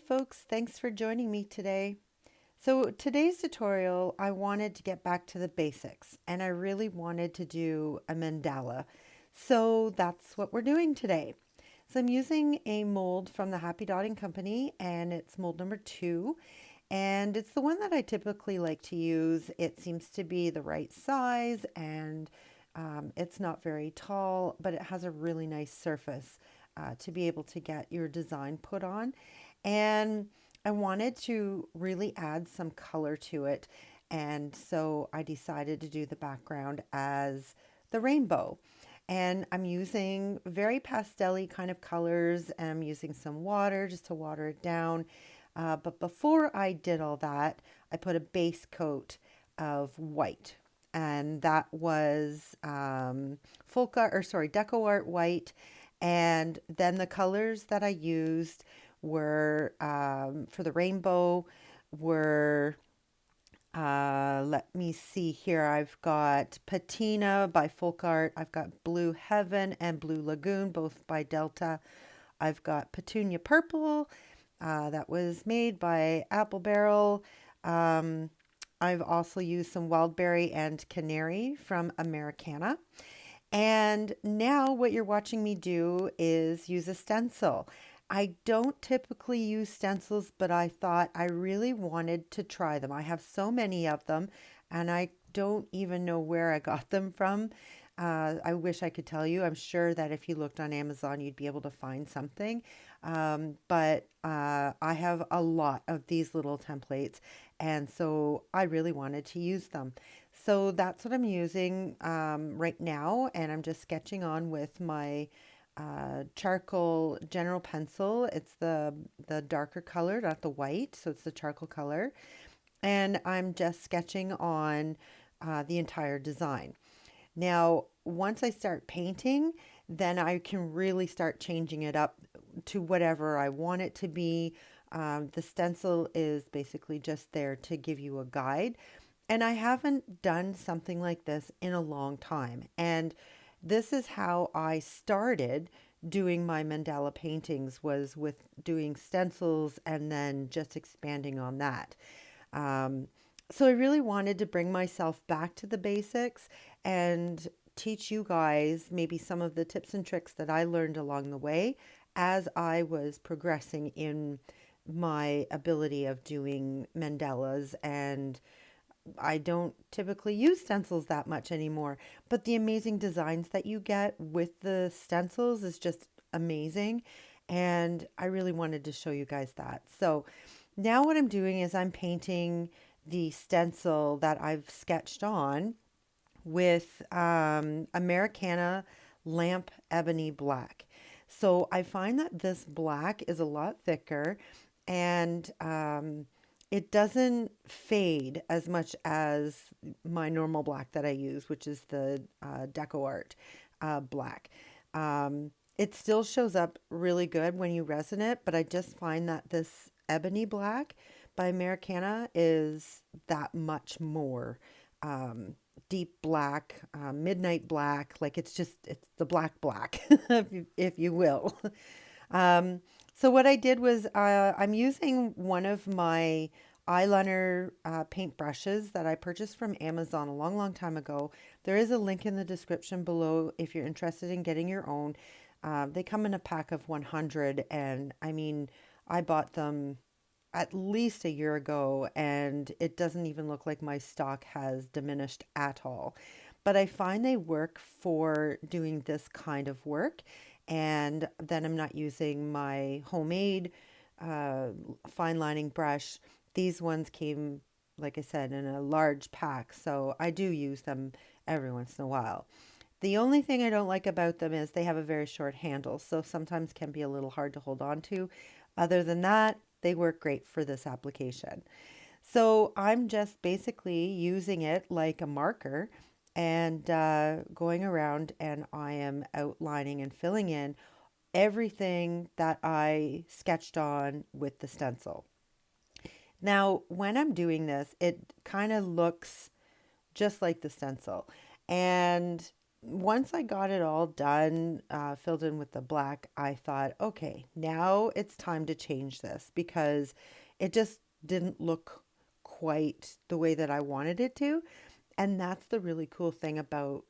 folks, thanks for joining me today. So today's tutorial, I wanted to get back to the basics and I really wanted to do a mandala. So that's what we're doing today. So I'm using a mold from the Happy Dotting Company and it's mold number 2. And it's the one that I typically like to use. It seems to be the right size and it's not very tall, but it has a really nice surface to be able to get your design put on. And I wanted to really add some color to it. And so I decided to do the background as the rainbow. And I'm using very pastel-y kind of colors and I'm using some water just to water it down. But before I did all that, I put a base coat of white. And that was DecoArt white. And then the colors that I used were for the rainbow were let me see here. I've got Patina by FolkArt. I've got Blue Heaven and Blue Lagoon, both by Delta. I've got Petunia Purple. That was made by Apple Barrel. I've also used some Wildberry and Canary from Americana. And now what you're watching me do is use a stencil. I don't typically use stencils, but I thought I really wanted to try them. I have so many of them, and I don't even know where I got them from. I wish I could tell you. I'm sure that if you looked on Amazon, you'd be able to find something. But I have a lot of these little templates, and so I really wanted to use them. So that's what I'm using right now, and I'm just sketching on with my charcoal general pencil. It's the darker color, not the white, so it's the charcoal color. And I'm just sketching on the entire design. Now, once I start painting, then I can really start changing it up to whatever I want it to be. The stencil is basically just there to give you a guide. And I haven't done something like this in a long time. And this is how I started doing my mandala paintings, was with doing stencils and then just expanding on that. Um, so I really wanted to bring myself back to the basics and teach you guys maybe some of the tips and tricks that I learned along the way as I was progressing in my ability of doing mandalas. And I don't typically use stencils that much anymore, but the amazing designs that you get with the stencils is just amazing. And I really wanted to show you guys that. So now what I'm doing is I'm painting the stencil that I've sketched on with Americana Lamp Ebony Black. So I find that this black is a lot thicker and it doesn't fade as much as my normal black that I use, which is the DecoArt black. It still shows up really good when you resin it, but I just find that this ebony black by Americana is that much more deep black, midnight black. Like it's the black, if you will. Um, so what I did was I'm using one of my eyeliner paint brushes that I purchased from Amazon a long, long time ago. There is a link in the description below if you're interested in getting your own. They come in a pack of 100, and I mean, I bought them at least a year ago, and it doesn't even look like my stock has diminished at all. But I find they work for doing this kind of work, and then I'm not using my homemade uh, fine lining brush. These ones came, like I said, in a large pack, so I do use them every once in a while. The only thing I don't like about them is they have a very short handle, so sometimes can be a little hard to hold on to. Other than that, they work great for this application. So I'm just basically using it like a marker and going around, and I am outlining and filling in everything that I sketched on with the stencil. Now, when I'm doing this, it kind of looks just like the stencil. And once I got it all done, filled in with the black, I thought, okay, now it's time to change this because it just didn't look quite the way that I wanted it to. And that's the really cool thing about,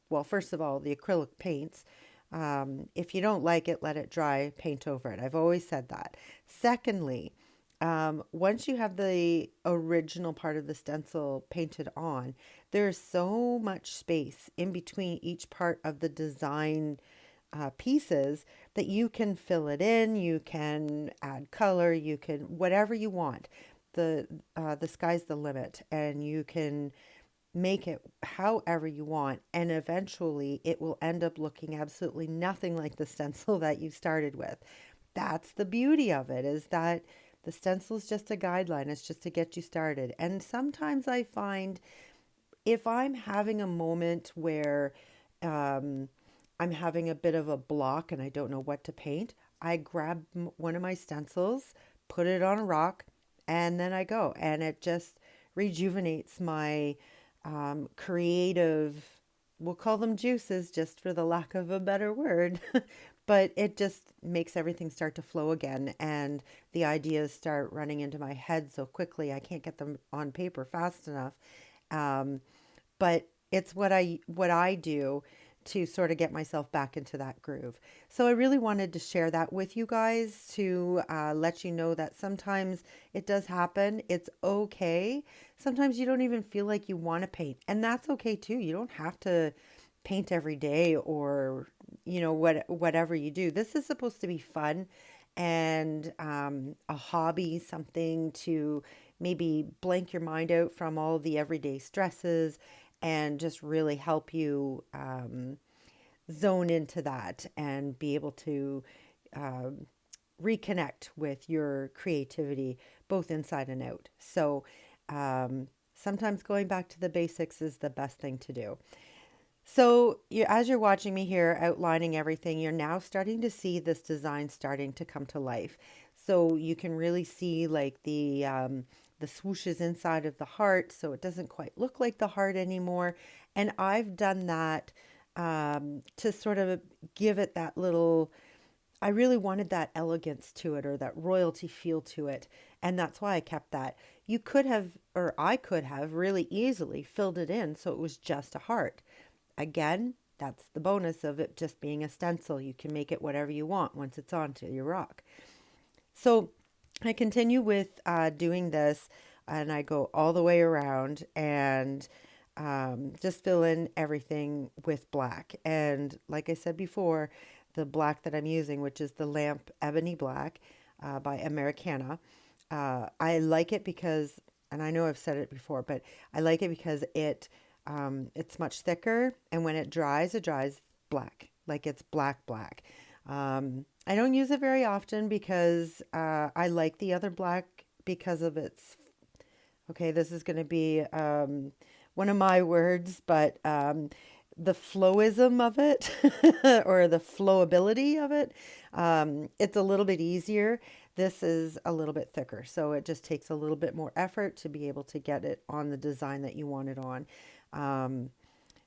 well, first of all, the acrylic paints. If you don't like it, let it dry, paint over it. I've always said that. Secondly, once you have the original part of the stencil painted on, there's so much space in between each part of the design pieces that you can fill it in, you can add color, you can whatever you want. The sky's the limit, and you can make it however you want, and eventually it will end up looking absolutely nothing like the stencil that you started with. That's the beauty of it, is that the stencil is just a guideline. It's just to get you started. And sometimes I find if I'm having a moment where I'm having a bit of a block and I don't know what to paint, I grab one of my stencils, put it on a rock, and then I go. And it just rejuvenates my creative, we'll call them juices just for the lack of a better word. But it just makes everything start to flow again, and the ideas start running into my head so quickly I can't get them on paper fast enough. Um, but it's what I do to sort of get myself back into that groove. So I really wanted to share that with you guys to let you know that sometimes it does happen. It's okay. Sometimes you don't even feel like you want to paint, and that's okay too. You don't have to paint every day, or whatever you do. This is supposed to be fun and a hobby, something to maybe blank your mind out from all the everyday stresses and just really help you zone into that and be able to um, reconnect with your creativity, both inside and out. So sometimes going back to the basics is the best thing to do. So as you're watching me here outlining everything, you're now starting to see this design starting to come to life. So you can really see like the swooshes inside of the heart, so it doesn't quite look like the heart anymore. And I've done that to sort of give it that little. I really wanted that elegance to it, or that royalty feel to it, and that's why I kept that. You could have, or I could have, really easily filled it in so it was just a heart. Again, that's the bonus of it just being a stencil. You can make it whatever you want once it's onto your rock. So I continue with doing this, and I go all the way around and just fill in everything with black. And like I said before, the black that I'm using, which is the lamp ebony black by Americana, I like it because, and I know I've said it before, but I like it because it's much thicker, and when it dries black, like it's black black. I don't use it very often because I like the other black because of its. Okay, this is going to be one of my words, but the flowism of it or the flowability of it, it's a little bit easier. This is a little bit thicker, so it just takes a little bit more effort to be able to get it on the design that you want it on. Um,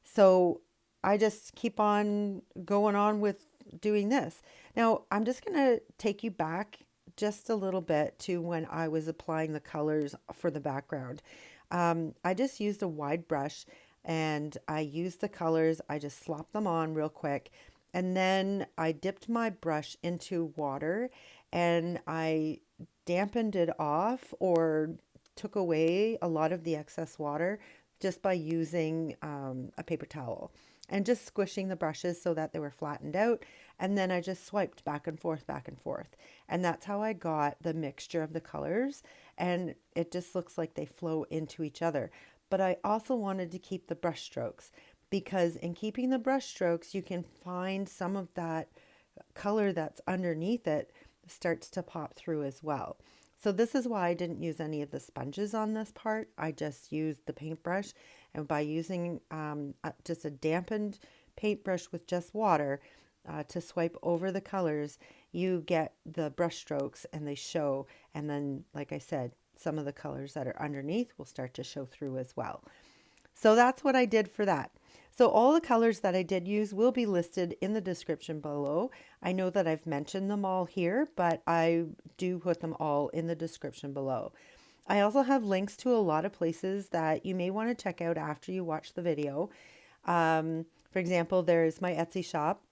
so I just keep on going on with doing this. Now, I'm just going to take you back just a little bit to when I was applying the colors for the background. I just used a wide brush and I used the colors. I just slopped them on real quick. And then I dipped my brush into water and I dampened it off, or took away a lot of the excess water just by using a paper towel and just squishing the brushes so that they were flattened out. And then I just swiped back and forth, back and forth. And that's how I got the mixture of the colors. And it just looks like they flow into each other. But I also wanted to keep the brush strokes, because in keeping the brush strokes, you can find some of that color that's underneath it starts to pop through as well. So this is why I didn't use any of the sponges on this part. I just used the paintbrush, and by using just a dampened paintbrush with just water to swipe over the colors, you get the brush strokes and they show. And then, like I said, some of the colors that are underneath will start to show through as well. So that's what I did for that. So all the colors that I did use will be listed in the description below. I know that I've mentioned them all here, but I do put them all in the description below. I also have links to a lot of places that you may want to check out after you watch the video. For example, there's my Etsy shop.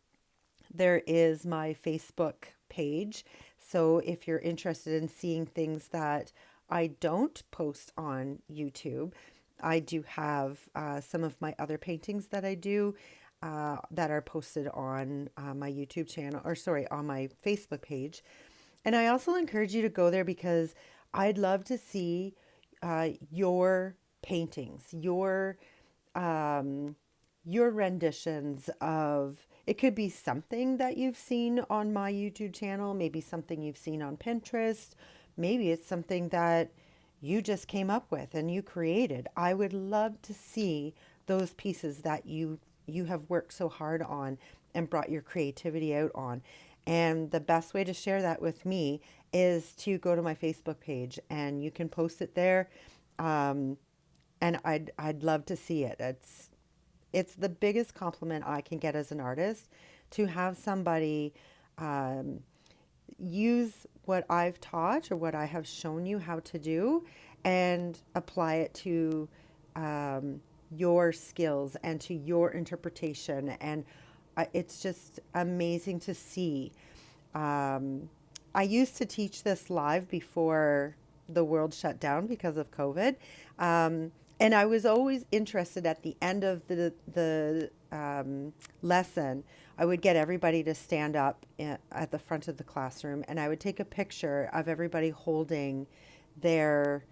There is my Facebook page. So if you're interested in seeing things that I don't post on YouTube, I do have some of my other paintings that I do that are posted on my YouTube channel, or sorry, on my Facebook page. And I also encourage you to go there because I'd love to see your paintings, um, your renditions of, it could be something that you've seen on my YouTube channel, maybe something you've seen on Pinterest, maybe it's something that you just came up with and you created. I would love to see those pieces that you have worked so hard on and brought your creativity out on. And the best way to share that with me is to go to my Facebook page and you can post it there. Um, and I'd love to see it. It's the biggest compliment I can get as an artist to have somebody um, use what I've taught or what I have shown you how to do and apply it to your skills and to your interpretation. And it's just amazing to see. Um, I used to teach this live before the world shut down because of COVID. And I was always interested at the end of the lesson. I would get everybody to stand up at the front of the classroom and I would take a picture of everybody holding their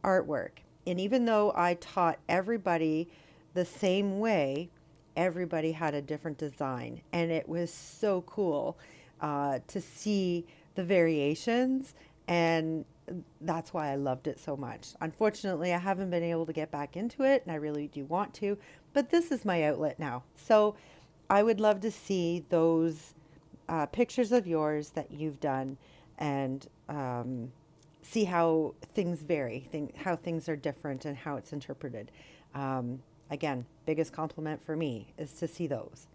artwork. And even though I taught everybody the same way, everybody had a different design. And it was so cool to see the variations. And that's why I loved it so much. Unfortunately, I haven't been able to get back into it, and I really do want to, but this is my outlet now. So I would love to see those pictures of yours that you've done and see how things vary, how things are different and how it's interpreted. Again, biggest compliment for me is to see those.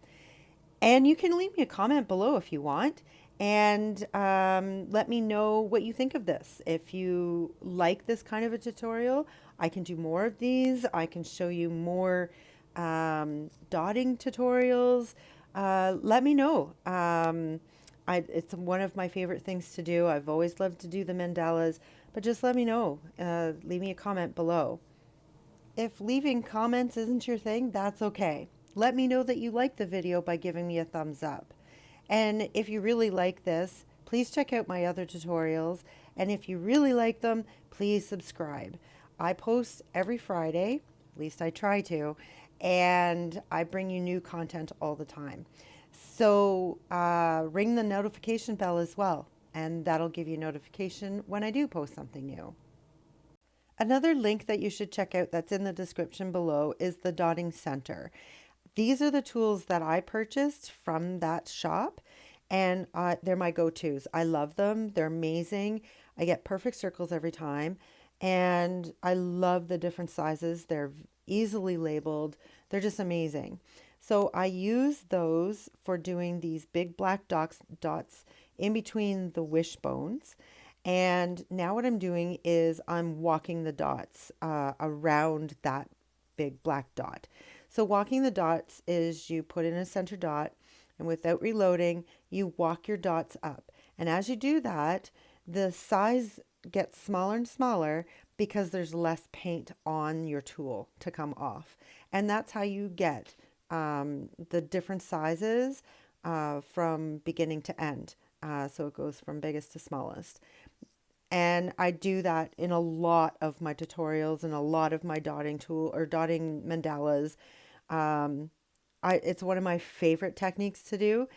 And you can leave me a comment below if you want and let me know what you think of this. If you like this kind of a tutorial, I can do more of these. I can show you more dotting tutorials. Let me know. It's one of my favorite things to do. I've always loved to do the mandalas, but just let me know. Leave me a comment below. If leaving comments isn't your thing, that's okay. Let me know that you like the video by giving me a thumbs up. And if you really like this, please check out my other tutorials. And if you really like them, please subscribe. I post every Friday, at least I try to, and I bring you new content all the time. So ring the notification bell as well, and that'll give you notification when I do post something new. Another link that you should check out that's in the description below is the Dotting Center. These are the tools that I purchased from that shop, and they're my go-tos. I love them. They're amazing. I get perfect circles every time, and I love the different sizes. They're easily labeled. They're just amazing. So I use those for doing these big black dots in between the wishbones. And now what I'm doing is I'm walking the dots around that big black dot. So walking the dots is you put in a center dot and without reloading, you walk your dots up. And as you do that, the size gets smaller and smaller because there's less paint on your tool to come off. And that's how you get the different sizes from beginning to end. So it goes from biggest to smallest. And I do that in a lot of my tutorials and a lot of my dotting mandalas. It's one of my favorite techniques to do,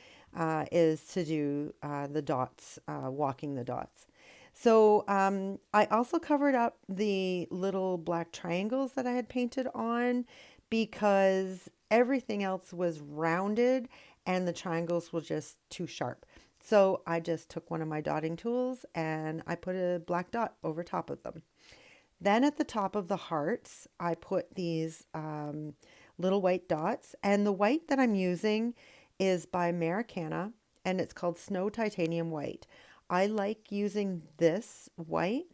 is to do the dots, walking the dots. So I also covered up the little black triangles that I had painted on because everything else was rounded and the triangles were just too sharp. So I just took one of my dotting tools and I put a black dot over top of them. Then at the top of the hearts, I put these little white dots. And the white that I'm using is by Americana, and it's called Snow Titanium White. I like using this white,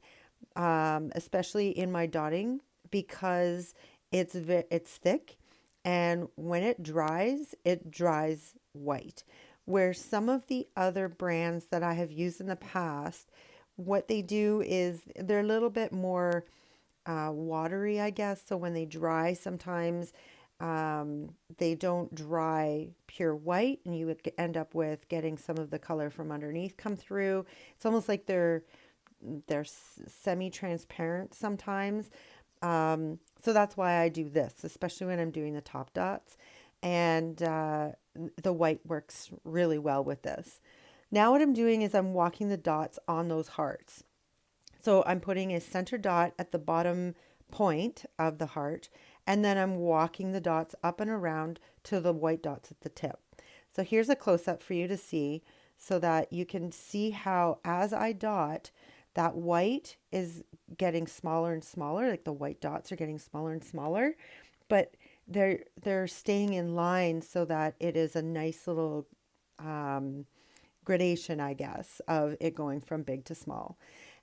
especially in my dotting, because it's thick, and when it dries white. Where some of the other brands that I have used in the past, what they do is they're a little bit more watery, I guess. So when they dry, sometimes they don't dry pure white, and you would end up with getting some of the color from underneath come through. It's almost like they're semi-transparent sometimes. So that's why I do this, especially when I'm doing the top dots. And the white works really well with this. Now what I'm doing is I'm walking the dots on those hearts. So I'm putting a center dot at the bottom point of the heart, and then I'm walking the dots up and around to the white dots at the tip. So here's a close-up for you to see so that you can see how as I dot, that white is getting smaller and smaller, like the white dots are getting smaller and smaller, but they're staying in line so that it is a nice little um, gradation, I guess, of it going from big to small.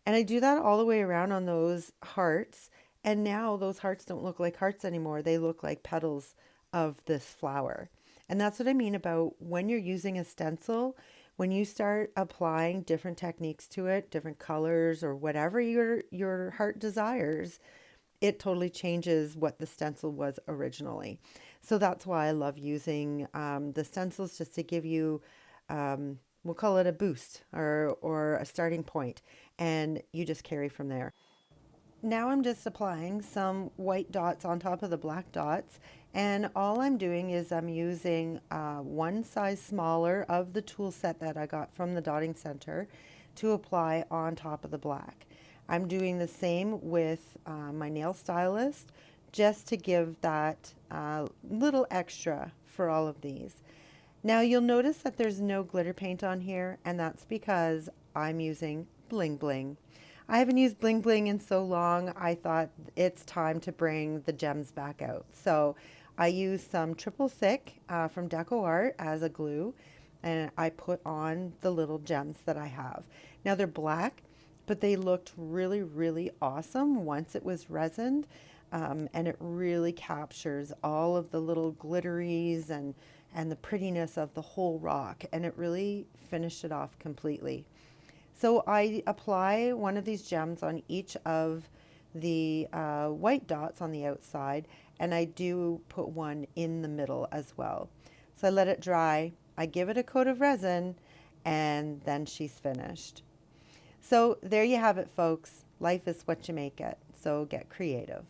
And I do that all the way around on those hearts. And now those hearts don't look like hearts anymore. They look like petals of this flower. And that's what I mean about when you're using a stencil, when you start applying different techniques to it, different colors or whatever your heart desires, it totally changes what the stencil was originally. So that's why I love using the stencils, just to give you, we'll call it a boost or a starting point, and you just carry from there. Now I'm just applying some white dots on top of the black dots, and all I'm doing is I'm using one size smaller of the tool set that I got from the dotting center to apply on top of the black. I'm doing the same with my nail stylist, just to give that little extra for all of these. Now you'll notice that there's no glitter paint on here, and that's because I'm using bling bling. I haven't used bling bling in so long, I thought it's time to bring the gems back out. So I used some triple thick from DecoArt as a glue, and I put on the little gems that I have. Now they're black, but they looked really, really awesome once it was resined. And it really captures all of the little glitteries and the prettiness of the whole rock, and it really finished it off completely. So I apply one of these gems on each of the white dots on the outside, and I do put one in the middle as well. So I let it dry, I give it a coat of resin, and then she's finished. So there you have it, folks. Life is what you make it. So get creative.